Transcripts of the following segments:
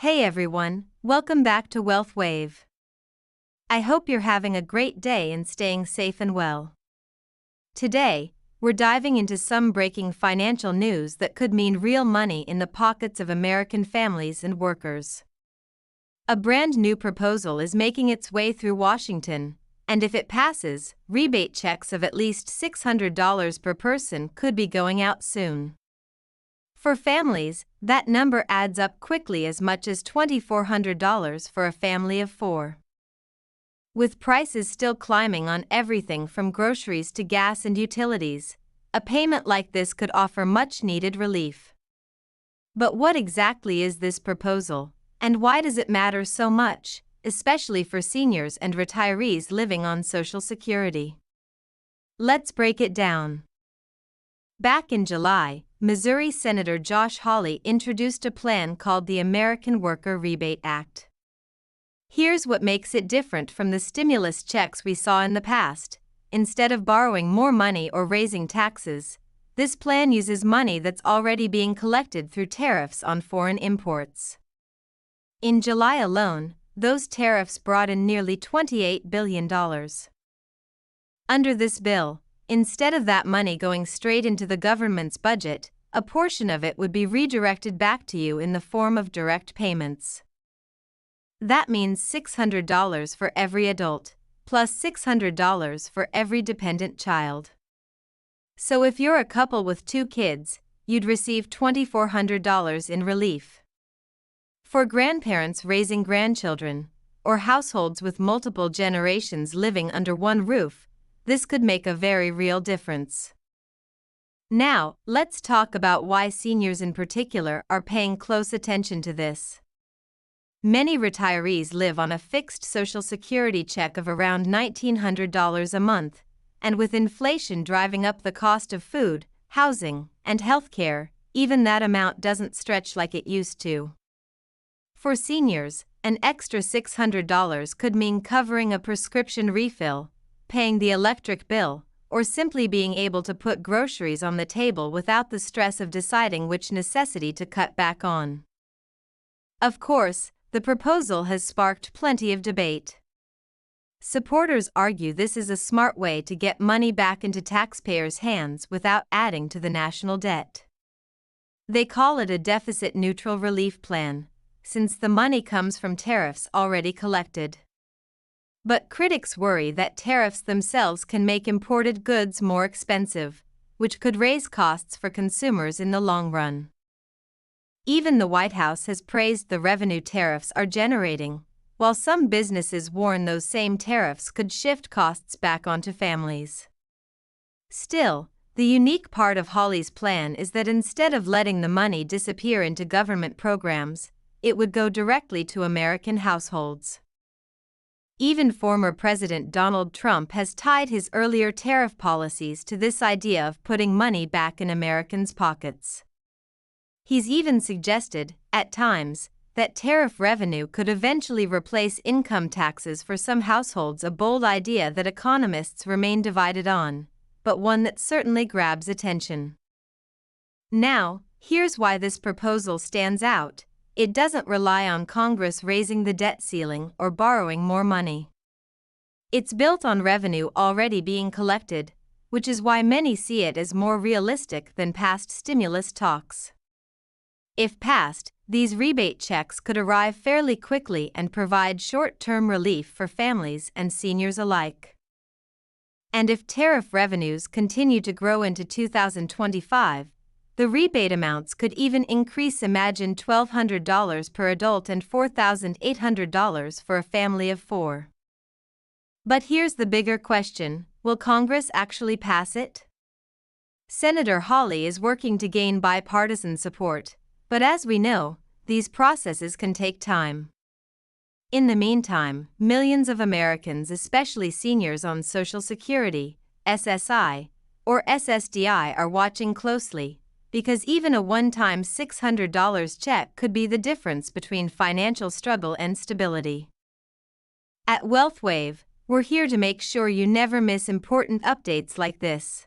Hey everyone, welcome back to Wealth Wave. I hope you're having a great day and staying safe and well. Today, we're diving into some breaking financial news that could mean real money in the pockets of American families and workers. A brand new proposal is making its way through Washington, and if it passes, rebate checks of at least $600 per person could be going out soon. For families, that number adds up quickly, as much as $2,400 for a family of 4. With prices still climbing on everything from groceries to gas and utilities, a payment like this could offer much-needed relief. But what exactly is this proposal, and why does it matter so much, especially for seniors and retirees living on Social Security? Let's break it down. Back in July, Missouri Senator Josh Hawley introduced a plan called the American Worker Rebate Act. Here's what makes it different from the stimulus checks we saw in the past. Instead of borrowing more money or raising taxes, this plan uses money that's already being collected through tariffs on foreign imports. In July alone, those tariffs brought in nearly $28 billion. Under this bill, instead of that money going straight into the government's budget, a portion of it would be redirected back to you in the form of direct payments. That means $600 for every adult, plus $600 for every dependent child. So if you're a couple with 2 kids, you'd receive $2,400 in relief. For grandparents raising grandchildren, or households with multiple generations living under one roof, this could make a very real difference. Now, let's talk about why seniors in particular are paying close attention to this. Many retirees live on a fixed Social Security check of around $1,900 a month, and with inflation driving up the cost of food, housing, and healthcare, even that amount doesn't stretch like it used to. For seniors, an extra $600 could mean covering a prescription refill, paying the electric bill, or simply being able to put groceries on the table without the stress of deciding which necessity to cut back on. Of course, the proposal has sparked plenty of debate. Supporters argue this is a smart way to get money back into taxpayers' hands without adding to the national debt. They call it a deficit-neutral relief plan, since the money comes from tariffs already collected. But critics worry that tariffs themselves can make imported goods more expensive, which could raise costs for consumers in the long run. Even the White House has praised the revenue tariffs are generating, while some businesses warn those same tariffs could shift costs back onto families. Still, the unique part of Hawley's plan is that instead of letting the money disappear into government programs, it would go directly to American households. Even former President Donald Trump has tied his earlier tariff policies to this idea of putting money back in Americans' pockets. He's even suggested, at times, that tariff revenue could eventually replace income taxes for some households, a bold idea that economists remain divided on, but one that certainly grabs attention. Now, here's why this proposal stands out. It doesn't rely on Congress raising the debt ceiling or borrowing more money. It's built on revenue already being collected, which is why many see it as more realistic than past stimulus talks. If passed, these rebate checks could arrive fairly quickly and provide short-term relief for families and seniors alike. And if tariff revenues continue to grow into 2025, the rebate amounts could even increase. Imagine $1,200 per adult and $4,800 for a family of 4. But here's the bigger question: will Congress actually pass it? Senator Hawley is working to gain bipartisan support, but as we know, these processes can take time. In the meantime, millions of Americans, especially seniors on Social Security, SSI, or SSDI, are watching closely, because even a one-time $600 check could be the difference between financial struggle and stability. At WealthWave, we're here to make sure you never miss important updates like this.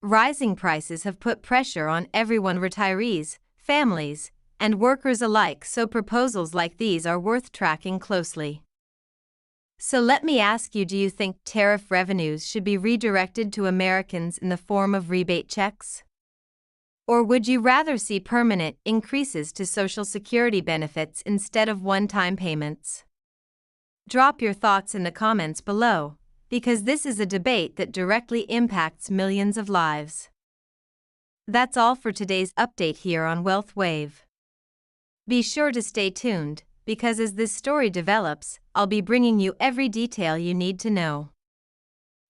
Rising prices have put pressure on everyone: retirees, families, and workers alike, so proposals like these are worth tracking closely. So let me ask you, do you think tariff revenues should be redirected to Americans in the form of rebate checks? Or would you rather see permanent increases to Social Security benefits instead of one-time payments? Drop your thoughts in the comments below, because this is a debate that directly impacts millions of lives. That's all for today's update here on Wealth Wave. Be sure to stay tuned, because as this story develops, I'll be bringing you every detail you need to know.